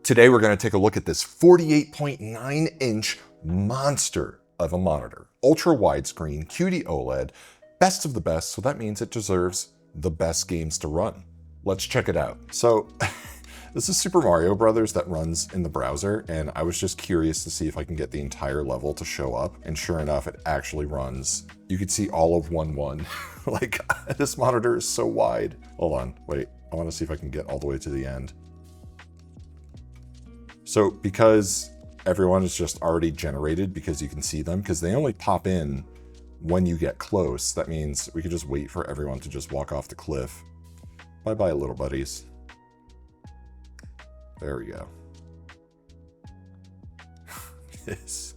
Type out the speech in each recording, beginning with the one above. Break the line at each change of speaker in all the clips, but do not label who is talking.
Today we're going to take a look at this 48.9 inch monster of a monitor. Ultra widescreen, QD-OLED, best of the best, so that means it deserves the best games to run. Let's check it out. So this is Super Mario Brothers that runs in the browser, and I was just curious to see if I can get the entire level to show up, and sure enough, it actually runs. You can see all of 1.1. Like, this monitor is so wide. Hold on, wait, I want to see if I can get all the way to the end. So because everyone is just already generated, because you can see them, because they only pop in when you get close, that means we could just wait for everyone to just walk off the cliff. Bye-bye, little buddies. There we go. This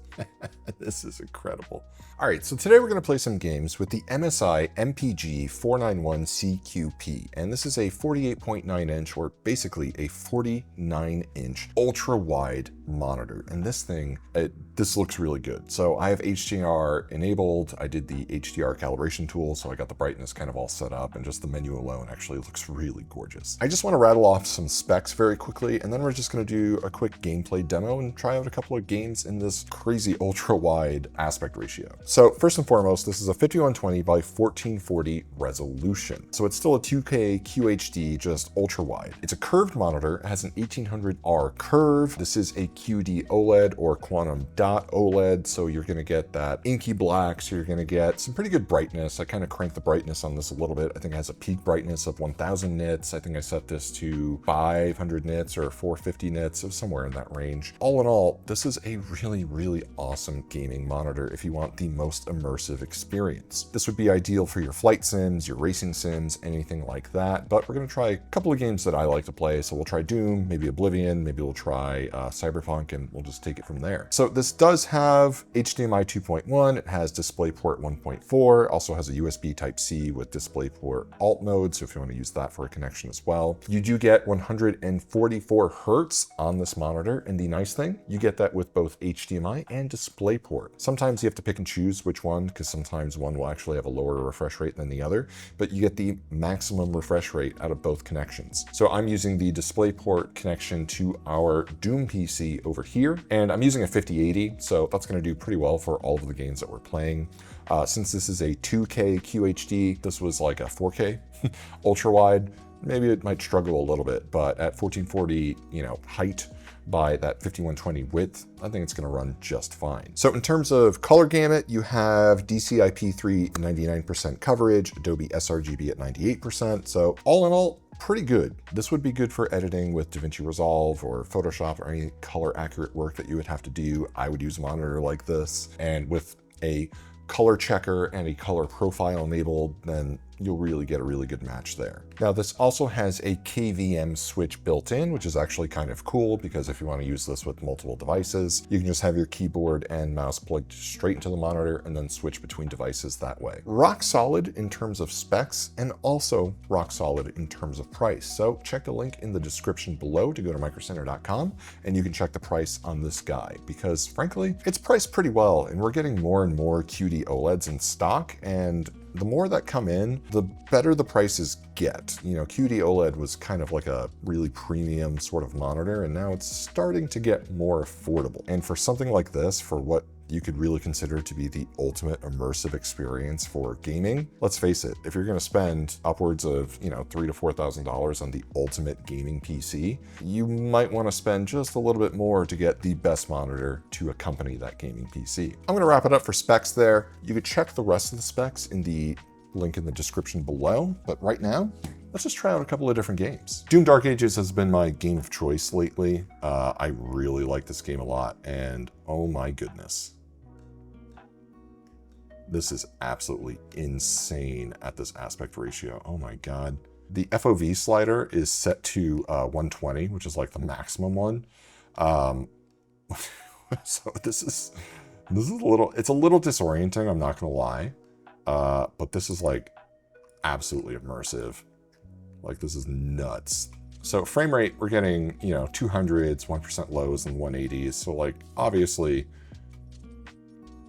is incredible. All right, so today we're going to play some games with the MSI MPG 491CQP, and this is a 48.9 inch, or basically a 49-inch ultra-wide monitor. And this thing, this looks really good. So I have HDR enabled. I did the HDR calibration tool, so I got the brightness kind of all set up, and just the menu alone actually looks really gorgeous. I just want to rattle off some specs very quickly, and then we're just going to do a quick gameplay demo and try out a couple of games in this crazy ultra-wide aspect ratio. So first and foremost, this is a 5120 by 1440 resolution. So it's still a 2K QHD, just ultra wide. It's a curved monitor. It has an 1800R curve. This is a QD-OLED or quantum dot OLED. So you're going to get that inky black. So you're going to get some pretty good brightness. I kind of cranked the brightness on this a little bit. I think it has a peak brightness of 1000 nits. I think I set this to 500 nits or 450 nits, so somewhere in that range. All in all, this is a really, really awesome gaming monitor if you want the most immersive experience. This would be ideal for your flight sims, your racing sims, anything like that. But we're going to try a couple of games that I like to play. So we'll try Doom, maybe Oblivion, maybe we'll try CyberPunk, and we'll just take it from there. So this does have HDMI 2.1. It has DisplayPort 1.4. Also has a USB Type-C with DisplayPort alt mode. So if you want to use that for a connection as well. You do get 144 Hertz on this monitor. And the nice thing, you get that with both HDMI and DisplayPort. Sometimes you have to pick and choose which one, because sometimes one will actually have a lower refresh rate than the other, but you get the maximum refresh rate out of both connections. So I'm using the DisplayPort connection to our Doom PC over here, and I'm using a 5080, so that's going to do pretty well for all of the games that we're playing. Since this is a 2K QHD, this was like a 4K ultra wide, maybe it might struggle a little bit, but at 1440, height by that 5120 width, I think it's going to run just fine. So in terms of color gamut, you have DCI-P3 99% coverage, Adobe sRGB at 98%. So all in all, pretty good. This would be good for editing with DaVinci Resolve or Photoshop or any color accurate work that you would have to do. I would use a monitor like this, and with a color checker and a color profile enabled, then you'll really get a really good match there. Now this also has a KVM switch built in, which is actually kind of cool, because if you want to use this with multiple devices, you can just have your keyboard and mouse plugged straight into the monitor and then switch between devices that way. Rock solid in terms of specs, and also rock solid in terms of price. So check the link in the description below to go to microcenter.com, and you can check the price on this guy, because frankly, it's priced pretty well, and we're getting more and more QD OLEDs in stock, and the more that come in, the better the prices get. QD-OLED was kind of like a really premium sort of monitor, and now it's starting to get more affordable. And for something like this, for what you could really consider to be the ultimate immersive experience for gaming, let's face it, if you're going to spend upwards of, $3,000 to $4,000 on the ultimate gaming PC, you might want to spend just a little bit more to get the best monitor to accompany that gaming PC. I'm going to wrap it up for specs there. You could check the rest of the specs in the link in the description below, but right now, let's just try out a couple of different games. Doom Dark Ages has been my game of choice lately. I really like this game a lot, and oh my goodness. This is absolutely insane at this aspect ratio. Oh my God. The FOV slider is set to 120, which is like the maximum one. So this is a little disorienting, I'm not gonna lie. But this is like absolutely immersive. Like, this is nuts. So frame rate, we're getting, 200s, 1% lows, and 180s. So like, obviously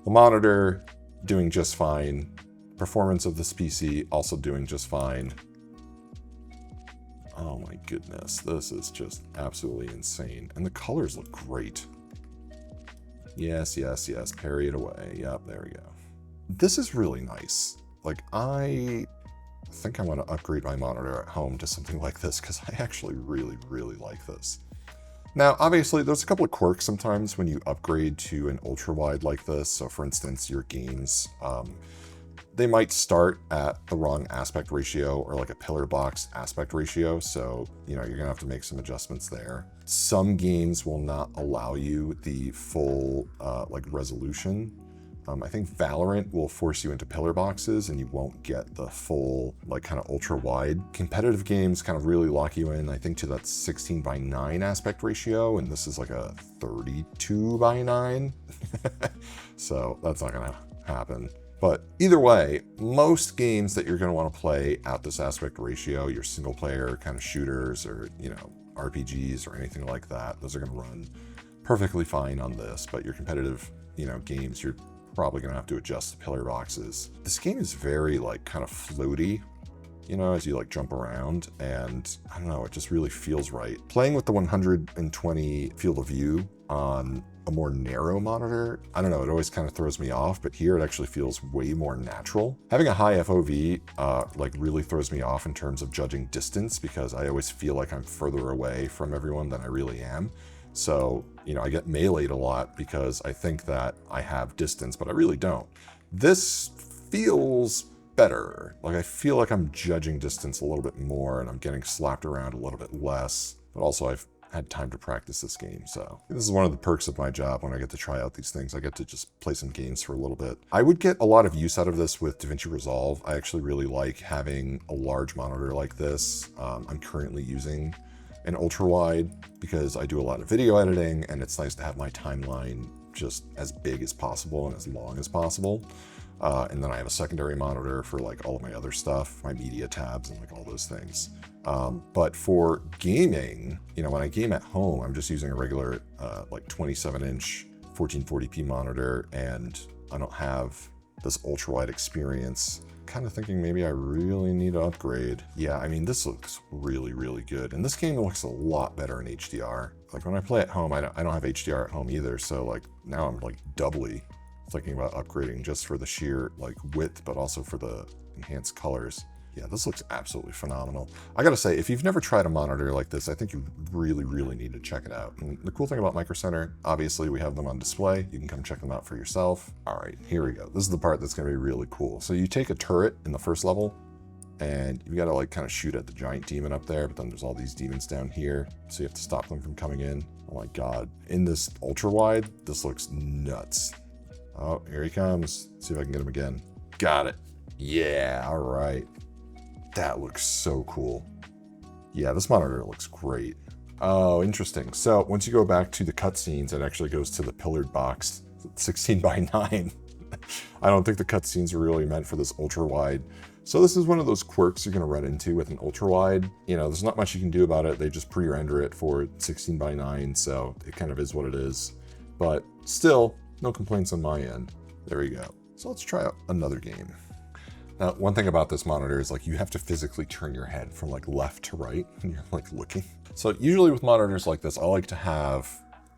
the monitor doing just fine. Performance of this PC also doing just fine. Oh my goodness, this is just absolutely insane. And the colors look great. Yes, yes, yes, parry it away. Yep, there we go. This is really nice. Like, I think I'm going to upgrade my monitor at home to something like this because I actually really, really like this. Now, obviously, there's a couple of quirks sometimes when you upgrade to an ultra-wide like this. So, for instance, your games, they might start at the wrong aspect ratio or like a pillar box aspect ratio. So, you know, you're going to have to make some adjustments there. Some games will not allow you the full like resolution. I think Valorant will force you into pillar boxes and you won't get the full, like, kind of ultra wide. Competitive games kind of really lock you in, I think, to that 16:9 aspect ratio, and this is like a 32:9. So that's not gonna happen. But either way, most games that you're gonna want to play at this aspect ratio, your single player kind of shooters or, you know, RPGs or anything like that, those are gonna run perfectly fine on this. But your competitive, you know, games, you're probably gonna have to adjust the pillar boxes. This game is very like kind of floaty, you know, as you like jump around, and I don't know, it just really feels right. Playing with the 120 field of view on a more narrow monitor, I don't know, it always kind of throws me off, but here it actually feels way more natural. Having a high FOV like really throws me off in terms of judging distance because I always feel like I'm further away from everyone than I really am. So, you know, I get meleeed a lot because I think that I have distance, but I really don't. This feels better. Like, I feel like I'm judging distance a little bit more and I'm getting slapped around a little bit less, but also I've had time to practice this game. So this is one of the perks of my job when I get to try out these things. I get to just play some games for a little bit. I would get a lot of use out of this with DaVinci Resolve. I actually really like having a large monitor like this. I'm currently using an ultra wide because I do a lot of video editing and it's nice to have my timeline just as big as possible and as long as possible. And then I have a secondary monitor for like all of my other stuff, my media tabs and like all those things. But for gaming, you know, when I game at home, I'm just using a regular like 27-inch 1440p monitor and I don't have this ultra wide experience. Kind of thinking maybe I really need to upgrade. Yeah, I mean, this looks really, really good. And this game looks a lot better in HDR. Like when I play at home, I don't have HDR at home either. So like now I'm like doubly thinking about upgrading just for the sheer like width, but also for the enhanced colors. Yeah, this looks absolutely phenomenal. I gotta say, if you've never tried a monitor like this, I think you really, really need to check it out. And the cool thing about Microcenter, obviously we have them on display. You can come check them out for yourself. All right, here we go. This is the part that's gonna be really cool. So you take a turret in the first level and you gotta like kind of shoot at the giant demon up there, but then there's all these demons down here. So you have to stop them from coming in. Oh my God. In this ultra wide, this looks nuts. Oh, here he comes. Let's see if I can get him again. Got it. Yeah, all right. That looks so cool. Yeah, this monitor looks great. Oh, interesting. So once you go back to the cutscenes, it actually goes to the pillared box, 16:9. I don't think the cutscenes are really meant for this ultra wide. So this is one of those quirks you're going to run into with an ultra wide. You know, there's not much you can do about it. They just pre-render it for 16:9, so it kind of is what it is. But still, no complaints on my end. There we go. So let's try out another game. Now, one thing about this monitor is like you have to physically turn your head from like left to right when you're like looking. So usually with monitors like this, I like to have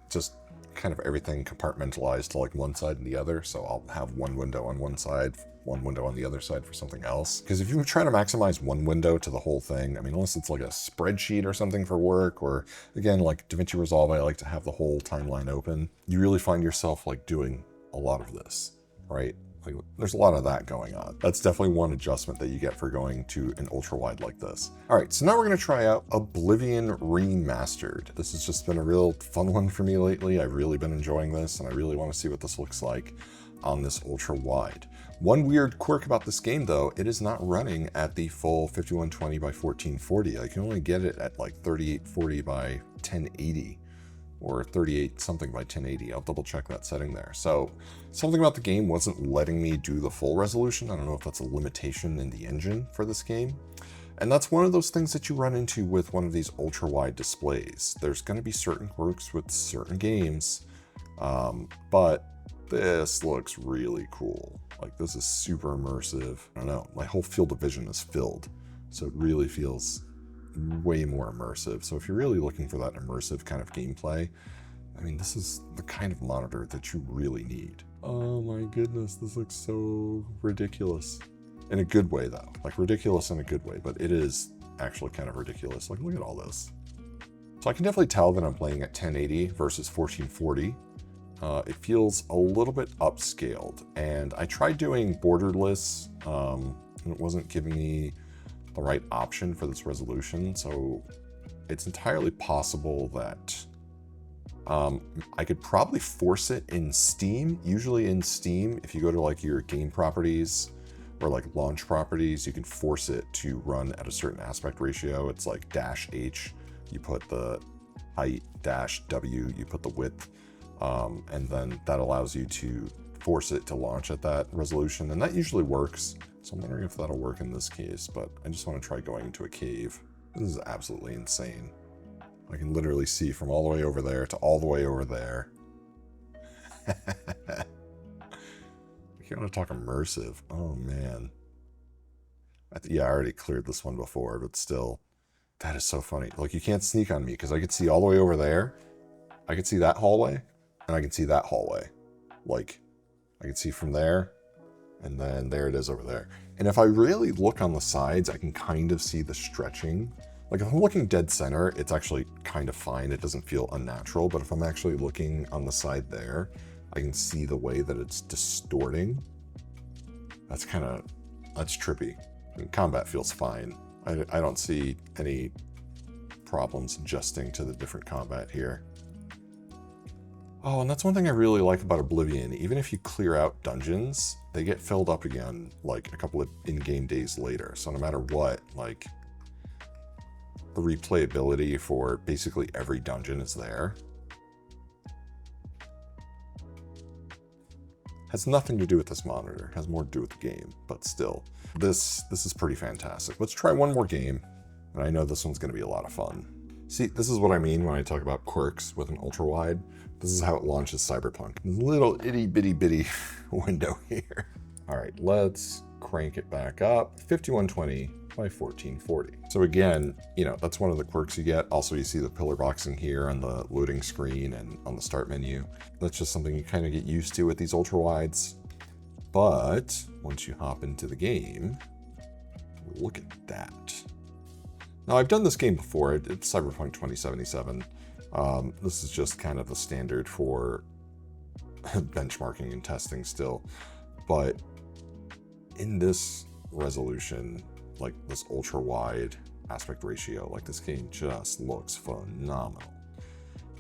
just kind of everything compartmentalized to like one side and the other. So I'll have one window on one side, one window on the other side for something else. Because if you try to maximize one window to the whole thing, I mean, unless it's like a spreadsheet or something for work, or again, like DaVinci Resolve, I like to have the whole timeline open. You really find yourself like doing a lot of this, right? Like, there's a lot of that going on. That's definitely one adjustment that you get for going to an ultra wide like this. All right, so now we're gonna try out Oblivion Remastered. This has just been a real fun one for me lately. I've really been enjoying this and I really wanna see what this looks like on this ultra wide. One weird quirk about this game though, it is not running at the full 5120 by 1440. I can only get it at like 3840 by 1080. Or 38 something by 1080. I'll double check that setting there. So something about the game wasn't letting me do the full resolution. I don't know if that's a limitation in the engine for this game. And that's one of those things that you run into with one of these ultra wide displays. There's gonna be certain quirks with certain games, but this looks really cool. Like this is super immersive. I don't know, my whole field of vision is filled. So it really feels way more immersive. So if you're really looking for that immersive kind of gameplay, I mean, this is the kind of monitor that you really need. Oh my goodness, this looks so ridiculous. In a good way though, like ridiculous in a good way, but it is actually kind of ridiculous. Like, look at all this. So I can definitely tell that I'm playing at 1080 versus 1440. It feels a little bit upscaled, and I tried doing borderless, and it wasn't giving me the right option for this resolution. So it's entirely possible that I could probably force it in Steam. Usually in Steam, if you go to like your game properties or like launch properties, you can force it to run at a certain aspect ratio. It's like -H, you put the height, -W, you put the width, and then that allows you to force it to launch at that resolution, and that usually works. So I'm wondering if that'll work in this case, but I just want to try going into a cave. This is absolutely insane. I can literally see from all the way over there to all the way over there. You want to talk immersive? Oh man. Yeah, I already cleared this one before, but still, that is so funny. Like, you can't sneak on me because I could see all the way over there. I could see that hallway, and I can see that hallway. Like, I can see from there, and then there it is over there. And if I really look on the sides, I can kind of see the stretching. Like, if I'm looking dead center, it's actually kind of fine. It doesn't feel unnatural, but if I'm actually looking on the side there, I can see the way that it's distorting. That's trippy. I mean, combat feels fine. I don't see any problems adjusting to the different combat here. Oh, and that's one thing I really like about Oblivion. Even if you clear out dungeons, they get filled up again like a couple of in-game days later. So no matter what, like, the replayability for basically every dungeon is there. Has nothing to do with this monitor, has more to do with the game, but still, this is pretty fantastic. Let's try one more game, and I know this one's gonna be a lot of fun. See, this is what I mean when I talk about quirks with an ultra wide. This is how it launches CyberPunk. Little itty bitty bitty window here. All right, let's crank it back up. 5120 by 1440. So again, you know, that's one of the quirks you get. Also, you see the pillar boxing here on the loading screen and on the start menu. That's just something you kind of get used to with these ultra wides. But once you hop into the game, look at that. Now, I've done this game before. It's CyberPunk 2077. This is just kind of the standard for benchmarking and testing still. But in this resolution, like this ultra wide aspect ratio, like this game just looks phenomenal.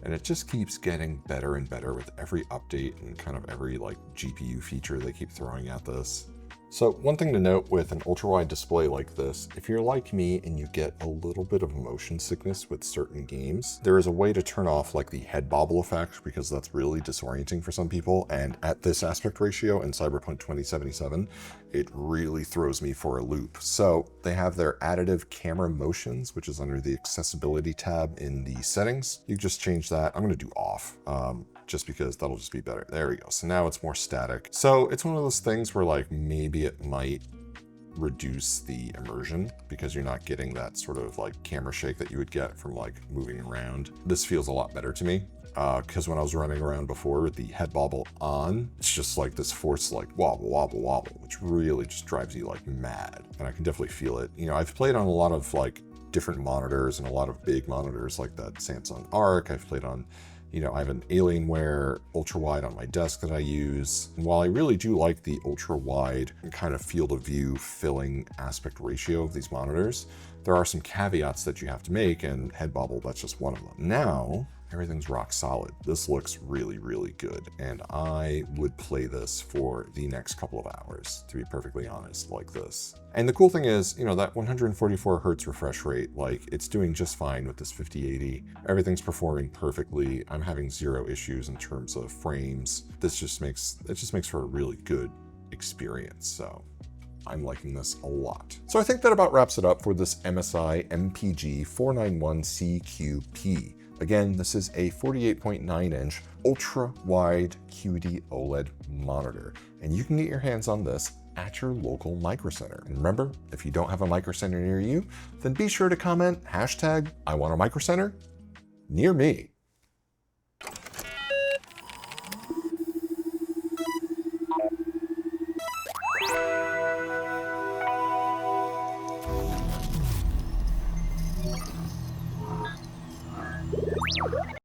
And it just keeps getting better and better with every update and kind of every like GPU feature they keep throwing at this. So one thing to note with an ultra wide display like this, if you're like me and you get a little bit of motion sickness with certain games, there is a way to turn off like the head bobble effect, because that's really disorienting for some people. And at this aspect ratio in CyberPunk 2077, it really throws me for a loop. So they have their additive camera motions, which is under the accessibility tab in the settings. You just change that. I'm going to do off. Just because that'll just be better. There we go. So now it's more static. So it's one of those things where like maybe it might reduce the immersion because you're not getting that sort of like camera shake that you would get from like moving around. This feels a lot better to me because when I was running around before with the head bobble on, it's just like this forced like wobble, wobble, wobble, which really just drives you like mad. And I can definitely feel it. You know, I've played on a lot of like different monitors and a lot of big monitors like that Samsung Arc. I've played on, you know, I have an Alienware ultra wide on my desk that I use. And while I really do like the ultra wide kind of field of view filling aspect ratio of these monitors, there are some caveats that you have to make, and head bobble, that's just one of them. Now, everything's rock solid. This looks really, really good. And I would play this for the next couple of hours, to be perfectly honest, like this. And the cool thing is, you know, that 144 hertz refresh rate, like it's doing just fine with this 5080. Everything's performing perfectly. I'm having zero issues in terms of frames. It just makes for a really good experience. So I'm liking this a lot. So I think that about wraps it up for this MSI MPG 491CQP. Again, this is a 48.9-inch ultra-wide QD-OLED monitor, and you can get your hands on this at your local microcenter. And remember, if you don't have a microcenter near you, then be sure to comment hashtag I want a microcenter near me.